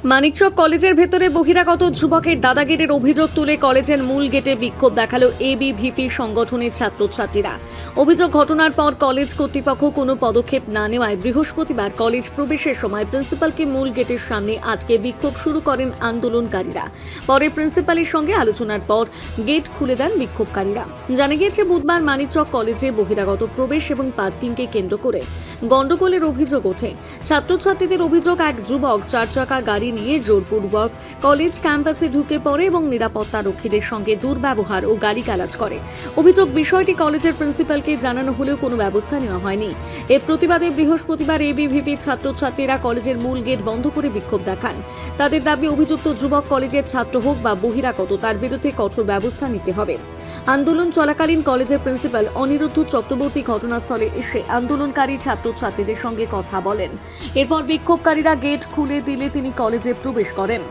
মানিকচক কলেজের ভেতরে বহিরাগত যুবকের দাদাগিরির অভিযোগ তুলে কলেজের মূল গেটে বিক্ষোভ দেখালো এবিভিপি সংগঠনের ছাত্রছাত্রীরা। অভিযোগ ঘটনার পর কলেজ কর্তৃপক্ষ কোনো পদক্ষেপ না নেওয়ায় বৃহস্পতিবার কলেজ প্রবেশের সময় প্রিন্সিপালকে মূল গেটের সামনে আটকে বিক্ষোভ শুরু করেন আন্দোলনকারীরা। পরে প্রিন্সিপালের সঙ্গে আলোচনার পর গেট খুলে দেন বিক্ষোভকারীরা। জানা গিয়েছে, বুধবার মানিকচক কলেজে বহিরাগত প্রবেশ এবং পার্কিংকে কেন্দ্র করে গন্ডগোলের অভিযোগ ওঠে। ছাত্রছাত্রীদের অভিযোগ, এক যুবক 4 চাকা গাড়ি নিয়ে জোরপূর্বক কলেজ ক্যাম্পাসে ঢুকে পড়ে এবং নিরাপত্তা রক্ষীদের সঙ্গে দুর্ব্যবহার ও গালিগালাজ করে। অভিযোগ, বিষয়টি কলেজের প্রিন্সিপালকে জানানো হলেও কোনো ব্যবস্থা নেওয়া হয়নি। এর প্রতিবাদে বৃহস্পতিবার এবিভিপি ছাত্রছাত্রীরা কলেজের মূল গেট বন্ধ করে বিক্ষোভ দেখান। তাদের দাবি, অভিযুক্ত যুবক কলেজের ছাত্র হোক বা বহিরাগত, তার বিরুদ্ধে কঠোর ব্যবস্থা নিতে হবে। আন্দোলন চলাকালীন কলেজের প্রিন্সিপাল অনিরুদ্ধ চক্রবর্তী ঘটনাস্থলে এসে আন্দোলনকারী ছাত্রছাত্রীদের সঙ্গে কথা বলেন। এরপর বিক্ষোভকারীরা গেট খুলে দিলে তিনি কলেজে প্রবেশ করেন।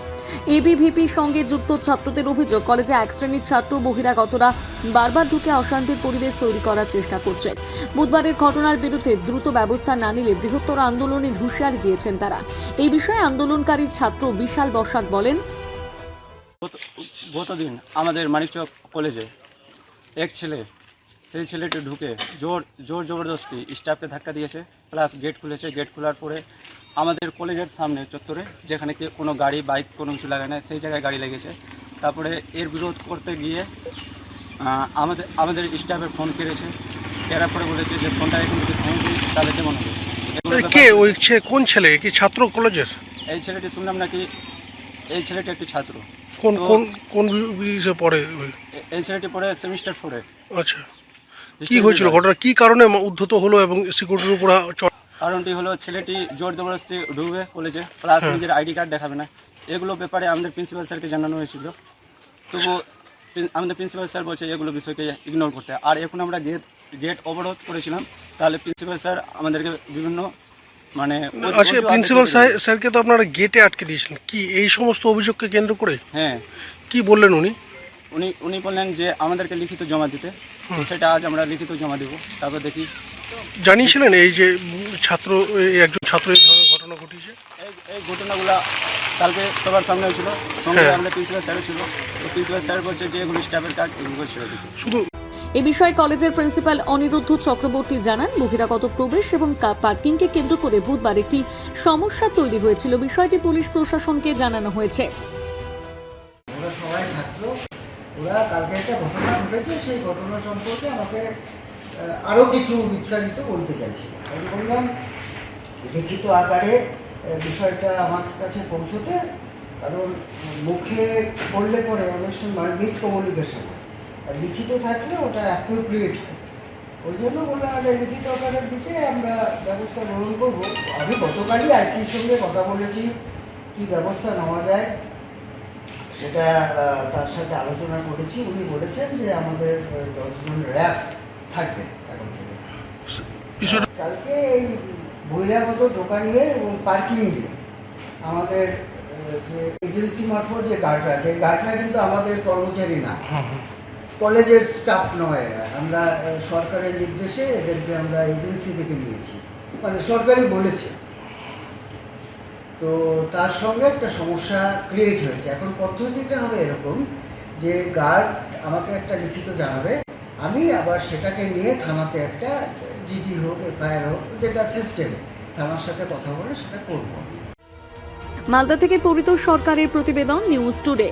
এবিভিপির সঙ্গে যুক্ত ছাত্রদের অভিযোগ, কলেজে এক শ্রেণীর ছাত্র বহিরাগতরা বারবার ঢুকে অশান্তির পরিবেশ তৈরি করার চেষ্টা করছে। বুধবারের ঘটনার বিরুদ্ধে দ্রুত ব্যবস্থা না নিলে বৃহত্তর আন্দোলনের হুঁশিয়ারি দিয়েছেন তারা। এই বিষয়ে আন্দোলনকারী ছাত্র বিশাল বসাক বলেন, গতদিন আমাদের মানিকচক কলেজে এক ছেলে, সেই ছেলেটি ঢুকে জোর জবরদস্তি স্টাফকে ধাক্কা দিয়েছে, প্লাস গেট খুলেছে। গেট খোলার পরে আমাদের কলেজের সামনে চত্বরে, যেখানে কোনো গাড়ি বাইক কোনো কিছু লাগায় না, সেই জায়গায় গাড়ি লেগেছে। তারপরে এর বিরোধ করতে গিয়ে আমাদের স্টাফের ফোন কেড়েছে। কেরার পরে বলেছে যে ফোনটা এখন যদি ফোন দিই তাহলে কেমন হবে। কে ওই কোন ছেলে, কি ছাত্র কলেজের? এই ছেলেটি শুনলাম নাকি এই ছেলেটি একটি ছাত্র। কোন কোন কোন বিষয়ে পড়ে? এই ছেলেটি পড়ে সেমিস্টার 4-এ। আচ্ছা, কি হয়েছিল ঘটনা, কি কারণে উদ্ধত হলো এবং সিকিউরিটির উপর? কারণটি হলো, ছেলেটি জোর জবরদস্তি ঢুকবে কলেজে, প্লাস নিজের আইডি কার্ড দেখাবে না। এগুলো ব্যাপারে আমাদের প্রিন্সিপাল স্যারকে জানানো হয়েছিল, তবু আমাদের প্রিন্সিপাল স্যার বলছে এগুলো বিষয়কে ইগনোর করতে। আর এখন আমরা গেট অবরোধ করেছিলাম, তাহলে প্রিন্সিপাল স্যার আমাদেরকে বিভিন্ন আচ্ছা, প্রিন্সিপাল স্যারকে তো আপনারা গেটে আটকে দিয়েছিলেন, কি এই সমস্ত অভিযোগকে কেন্দ্র করে? হ্যাঁ। কি বললেন উনি? উনি বললেন যে আমাদেরকে লিখিত জমা দিতে, সেটা আজ আমরা লিখিত জমা দেবো, তারপর দেখি। জানিয়েছিলেন এই যে একজন ছাত্র এই ধরনের ঘটনা ঘটিয়েছে? এই ঘটনাগুলো কালকে সবার সামনে হয়েছিল, সঙ্গে আমরা প্রিন্সিপাল স্যারও ছিল। তো প্রিন্সিপাল স্যার বলছে যে এগুলো স্টাফের কাজ, এগুলো ছেড়ে দিতে। শুধু এ বিষয়ে কলেজের প্রিন্সিপাল অনিরুদ্ধ চক্রবর্তী জানান, বহিরাগত প্রবেশ এবং পার্কিংকে কেন্দ্র করে বুধবার একটি সমস্যা তৈরি হয়েছিল। বিষয়টি পুলিশ প্রশাসনকে জানানো হয়েছে। ওরা সবাই ছাত্র, ওরা কালকে একটা ঘটনা ঘটেছে, সেই ঘটনা সম্পর্কে আমাকে আরও কিছু বিস্তারিত বলতে চাইছি। আমি বললাম লিখিত আকারে বিষয়টা আমার কাছে পৌঁছতে, কারণ মুখে বললে পরে অনেক সময় মিসকমিউনিকেশন হয়, আর লিখিত থাকলে ওটা অ্যাপ্রোপ্রিয়েট হয়। ওই জন্য বললাম একটা লিখিত আকারের দিকে আমরা ব্যবস্থা গ্রহণ করবো। আমি গতকালই আইসির সঙ্গে কথা বলেছি, কী ব্যবস্থা নেওয়া যায় সেটা তার সাথে আলোচনা করেছি। উনি বলেছেন যে আমাদের 10 জন র্যাব থাকবে এখন থেকে। কালকে এই বহিরাগত ঢোকা নিয়ে এবং পার্কিং নিয়ে আমাদের যে এজেন্সি মারফত যে গার্ডরা আছে, এই গার্ডরা কিন্তু আমাদের কর্মচারী না, কলেজের স্টাফ নয়। আমরা সরকারের নির্দেশে এদেরকে আমরা এজেন্সি থেকে নিয়েছি, মানে সরকারই বলেছে। তো তার সঙ্গে একটা সমস্যা ক্রিয়েট হয়েছে। এখন পদ্ধতিটা হবে এরকম যে গার্ড আমাকে একটা লিখিত জানাবে, আমি আবার সেটাকে নিয়ে থানাতে একটা জিডি হোক, এফআইআর হোক, যেটা সিস্টেম, থানার সাথে কথা বলে সেটা করব। মালদা থেকে পরিতোষ সরকারের প্রতিবেদন, নিউজ টুডে।